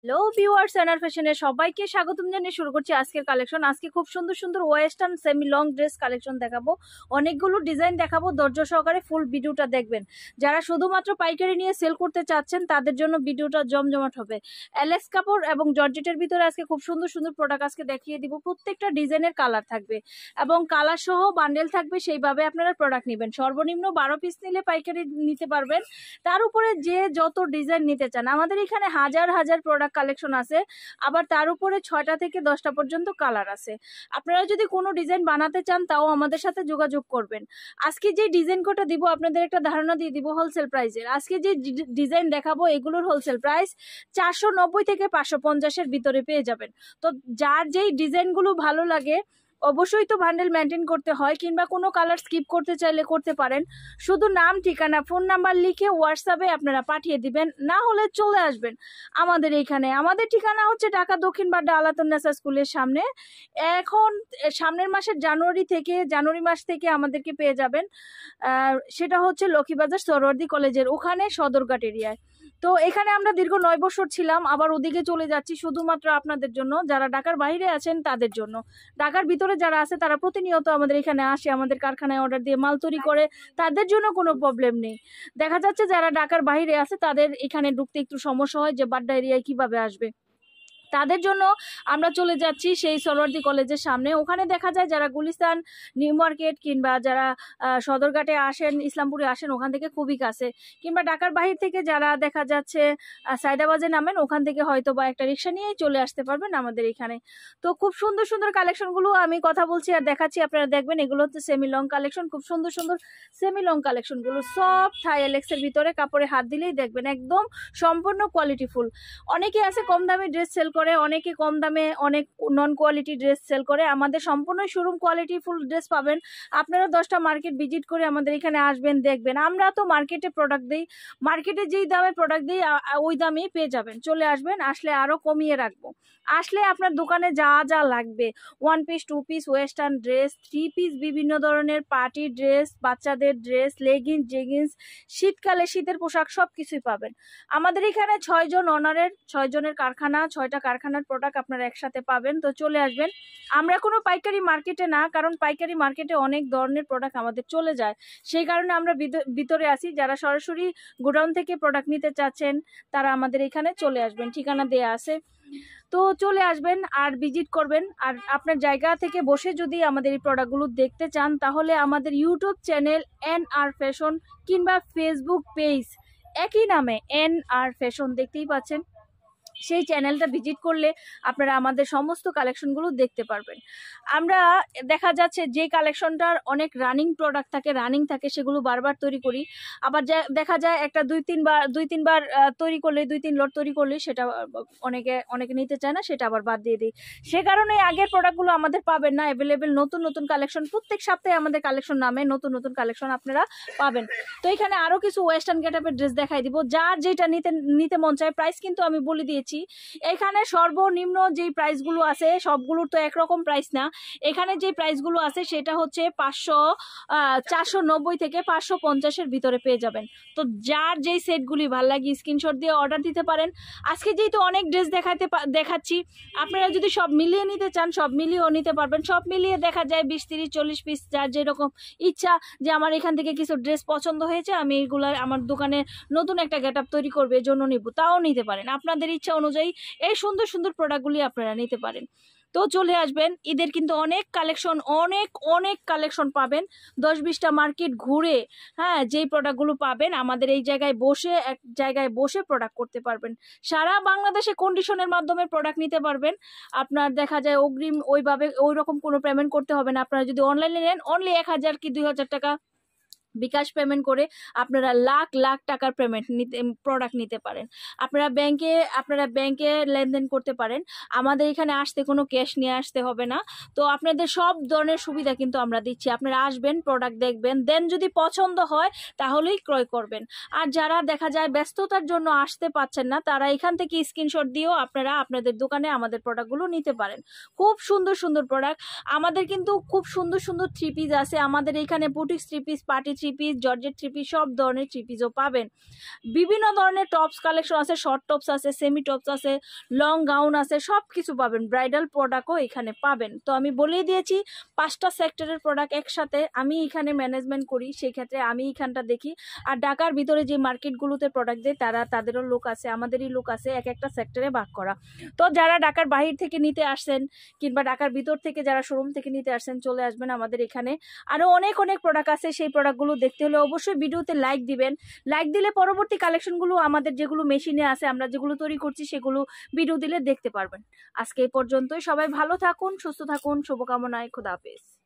Hello viewers, NR ফ্যাশনের সবাইকে স্বাগতম জানিয়ে শুরু করছি আজকের কালেকশন। আজকে খুব সুন্দর সুন্দর western semi long dress collection দেখাবো, অনেকগুলো ডিজাইন দেখাবো। ধৈর্য সহকারে ফুল ভিডিওটা দেখবেন। যারা শুধুমাত্র পাইকারি নিয়ে সেল করতে চাচ্ছেন তাদের জন্য ভিডিওটা জমজমাট হবে। এলএক্স কাপড় এবং জর্জেটের ভিতরে আজকে খুব সুন্দর সুন্দর প্রোডাক্ট আজকে দেখিয়ে দিব। প্রত্যেকটা ডিজাইনের কালার থাকবে এবং কালার সহ বান্ডেল থাকবে, সেইভাবে আপনারা প্রোডাক্ট নেবেন। সর্বনিম্ন 12 পিস নিলে পাইকারি নিতে পারবেন। তার উপরে যে যত ডিজাইন নিতে চান, আমাদের এখানে হাজার হাজার প্রোডাক্ট কালেকশন আছে, আবার তার উপরে 6টা থেকে 10টা পর্যন্ত কালার আছে। আপনারা যদি কোনো ডিজাইন বানাতে চান তাও আমাদের সাথে যোগাযোগ করবেন। আজকে যে ডিজাইন কোডটা দিব আপনাদের একটা ধারণা দিয়ে দিব হোলসেল প্রাইসের। আজকে যে ডিজাইন দেখাবো এগুলোর হোলসেল প্রাইস 490 থেকে 550-এর ভিতরে পেয়ে যাবেন। তো যার যেই ডিজাইনগুলো ভালো লাগে অবশ্যই তো বান্ডেল মেনটেন করতে হয়, কিংবা কোনো কালার স্কিপ করতে চাইলে করতে পারেন। শুধু নাম, ঠিকানা, ফোন নাম্বার লিখে হোয়াটসঅ্যাপে আপনারা পাঠিয়ে দিবেন, না হলে চলে আসবেন আমাদের এইখানে। আমাদের ঠিকানা হচ্ছে ঢাকা দক্ষিণ বাড্ডা আলাতুন্নেসা স্কুলের সামনে। এখন সামনের মাসের জানুয়ারি মাস থেকে আমাদেরকে পেয়ে যাবেন, সেটা হচ্ছে লক্ষ্মীবাজার সরোয়ার্দী কলেজের ওখানে, সদরঘাট এরিয়ায়। তো এখানে আমরা দীর্ঘ 9 বছর ছিলাম, আবার ওদিকে চলে যাচ্ছি শুধুমাত্র আপনাদের জন্য। যারা ঢাকার বাইরে আছেন তাদের জন্য। ঢাকার ভিতরে যারা আছে তারা প্রতিনিয়ত আমাদের এখানে আসে, আমাদের কারখানায় অর্ডার দিয়ে মাল তৈরি করে, তাদের জন্য কোনো প্রবলেম নেই। দেখা যাচ্ছে যারা ঢাকার বাইরে আছে তাদের এখানে ঢুকতে একটু সমস্যা হয় যে বাড্ডা এরিয়ায় কিভাবে আসবে, তাদের জন্য আমরা চলে যাচ্ছি সেই সরোয়ার্দী কলেজের সামনে। ওখানে দেখা যায় যারা গুলিস্তান, নিউ মার্কেট কিংবা যারা সদরঘাটে আসেন, ইসলামপুরে আসেন, ওখান থেকে খুবই কাছে। কিংবা ঢাকার বাহির থেকে যারা দেখা যাচ্ছে সায়দাবাজে নামেন, ওখান থেকে হয়তো বা একটা রিক্সা নিয়েই চলে আসতে পারবেন আমাদের এখানে। তো খুব সুন্দর সুন্দর কালেকশনগুলো আমি কথা বলছি আর দেখাচ্ছি, আপনারা দেখবেন। এগুলো হচ্ছে সেমি লং কালেকশন, খুব সুন্দর সুন্দর সেমি লং কালেকশনগুলো সব থাই এলেক্সের ভিতরে। কাপড়ে হাত দিলেই দেখবেন একদম সম্পূর্ণ কোয়ালিটিফুল। অনেকে আছে কম দামে ড্রেস সেল করে, অনেকে কম দামে অনেক নন কোয়ালিটি ড্রেস সেল করে। আমাদের সম্পূর্ণ শোরুম কোয়ালিটি ফুল ড্রেস পাবেন। আপনারা 10টা মার্কেট ভিজিট করে আমাদের এখানে আসবেন, দেখবেন। আমরা তো মার্কেটে প্রোডাক্ট দিই, মার্কেটে যেই দামে প্রোডাক্ট দিই ওই দামেই পেয়ে যাবেন। চলে আসবেন, আসলে আরও কমিয়ে রাখবো। আসলে আপনার দোকানে যা যা লাগবে, 1 piece 2 piece western dress, 3 piece বিভিন্ন ধরনের পার্টি ড্রেস, বাচ্চাদের ড্রেস, লেগিংস, জেগিংস, শীতকালে শীতের পোশাক সব কিছুই পাবেন আমাদের এখানে। 6 জন অনারের, 6 জনের কারখানা, 6টা কারখানার প্রোডাক্ট আপনারা একসাথে পাবেন। তো চলে আসবেন। আমরা কোনো পাইকারি মার্কেটে না, কারণ পাইকারি মার্কেটে অনেক ধরনের প্রোডাক্ট আমাদের চলে যায়, সেই কারণে আমরা ভিতরে আসি। যারা সরাসরি গোডাউন থেকে প্রোডাক্ট নিতে চাচ্ছেন তারা আমাদের এখানে চলে আসবেন, ঠিকানা দেয়া আছে। তো চলে আসবেন আর ভিজিট করবেন। আর আপনার জায়গা থেকে বসে যদি আমাদের এই প্রোডাক্টগুলো দেখতে চান, তাহলে আমাদের ইউটিউব চ্যানেল এনআর ফ্যাশন কিংবা ফেসবুক পেজ একই নামে এনআর ফ্যাশন দেখতেই পাচ্ছেন, সেই চ্যানেলটা ভিজিট করলে আপনারা আমাদের সমস্ত কালেকশনগুলো দেখতে পারবেন। আমরা দেখা যাচ্ছে যে কালেকশনটার অনেক রানিং প্রোডাক্ট থাকে, সেগুলো বারবার তৈরি করি। আবার দেখা যায় একটা দুই তিনবার তৈরি করলে, 2-3 লট তৈরি করলে সেটা অনেকে নিতে চায় না, সেটা আবার বাদ দিয়ে দিই। সে কারণে আগের প্রোডাক্টগুলো আমাদের পাবেন না। অ্যাভেলেবেল নতুন নতুন কালেকশন প্রত্যেক সপ্তাহে আমাদের কালেকশন নামে নতুন নতুন কালেকশন আপনারা পাবেন। তো এখানে আরো কিছু ওয়েস্টার্ন গেটআপের ড্রেস দেখাই দিব, যার যেটা নিতে মন চায়। প্রাইস কিন্তু আমি বলে দিয়েছি। এখানে সর্বনিম্ন যে প্রাইসগুলো আছে সবগুলোর তো একরকম প্রাইস না। এখানে যে প্রাইসগুলো আছে সেটা হচ্ছে 490 থেকে 550-এর ভিতরে পেয়ে যাবেন। তো যার যেই সেটগুলি ভালো লাগে স্ক্রিনশট দিয়ে অর্ডার দিতে পারেন। আজকে যেহেতু অনেক ড্রেস দেখাচ্ছি, আপনারা যদি সব মিলিয়ে নিতে চান সব মিলিয়েও নিতে পারবেন। সব মিলিয়ে দেখা যায় 20-30-40 পিস, যার যেরকম ইচ্ছা, যে আমার এখান থেকে কিছু ড্রেস পছন্দ হয়েছে, আমি এগুলো আমার দোকানে নতুন একটা গেটআপ তৈরি করবে জন্য নিব, তাও নিতে পারেন। আপনাদের ইচ্ছা অনুযায়ী এই সুন্দর সুন্দর প্রোডাক্টগুলি আপনারা নিতে পারেন। তো চলে আসবেন, ঈদের কিন্তু অনেক কালেকশন, অনেক কালেকশন পাবেন। 10-20টা মার্কেট ঘুরে, হ্যাঁ, যেই প্রোডাক্টগুলো পাবেন আমাদের এই জায়গায় বসে, এক জায়গায় বসে প্রোডাক্ট করতে পারবেন। সারা বাংলাদেশে কন্ডিশনের মাধ্যমে প্রোডাক্ট নিতে পারবেন। আপনার দেখা যায় অগ্রিম ওইভাবে ওই রকম কোনো পেমেন্ট করতে হবে না। আপনারা যদি অনলাইনে নেন, অনলি 1000 কি 2000 টাকা বিকাশ পেমেন্ট করে আপনারা লাখ লাখ টাকার প্রোডাক্ট নিতে পারেন। আপনারা ব্যাংকে লেনদেন করতে পারেন। আমাদের এখানে আসতে কোনো ক্যাশ নিয়ে আসতে হবে না। তো আপনাদের সব ধরনের সুবিধা কিন্তু আমরা দিচ্ছি। আপনারা আসবেন, প্রোডাক্ট দেখবেন, দেন যদি পছন্দ হয় তাহলেই ক্রয় করবেন। আর যারা দেখা যায় ব্যস্ততার জন্য আসতে পাচ্ছেন না, তারা এখান থেকে স্ক্রিনশট দিয়েও আপনারা আপনাদের দোকানে আমাদের প্রোডাক্টগুলো নিতে পারেন। খুব সুন্দর সুন্দর প্রোডাক্ট আমাদের, কিন্তু খুব সুন্দর সুন্দর 3 পিস আছে আমাদের এখানে। Boutique 3 piece, party three piece, georgette three piece, সব ধরনের থ্রি পিসও পাবেন। বিভিন্ন ধরনের টপস কালেকশন আছে, শর্ট টপস আছে, সেমি টপস আছে, লং গাউন আছে, সব কিছু পাবেন। ব্রাইডাল প্রোডাক্টও এখানে পাবেন। তো আমি বলেই দিয়েছি 5টা সেক্টরের প্রোডাক্ট একসাথে আমি এখানে ম্যানেজমেন্ট করি, সেই ক্ষেত্রে আমি এখানটা দেখি। আর ঢাকার ভিতরে যে মার্কেটগুলোতে প্রোডাক্ট দেয় তাদেরও লোক আছে, আমাদেরই লোক আছে, এক একটা সেক্টরে ভাগ করা। তো যারা ঢাকার বাহির থেকে নিতে আসছেন কিংবা ঢাকার ভিতর থেকে যারা শোরুম থেকে নিতে আসছেন, চলে আসবেন আমাদের এখানে। আরও অনেক অনেক প্রোডাক্ট আছে, সেই প্রোডাক্টগুলো দেখতে হলে অবশ্যই ভিডিওতে লাইক দিবেন। লাইক দিলে পরবর্তী কালেকশনগুলো আমাদের যেগুলো মেশিনে আছে, আমরা যেগুলো তৈরি করছি, সেগুলো ভিডিও দিলে দেখতে পারবেন। আজকে এই পর্যন্তই। সবাই ভালো থাকুন, সুস্থ থাকুন, শুভকামনায়। খোদা হাফেজ।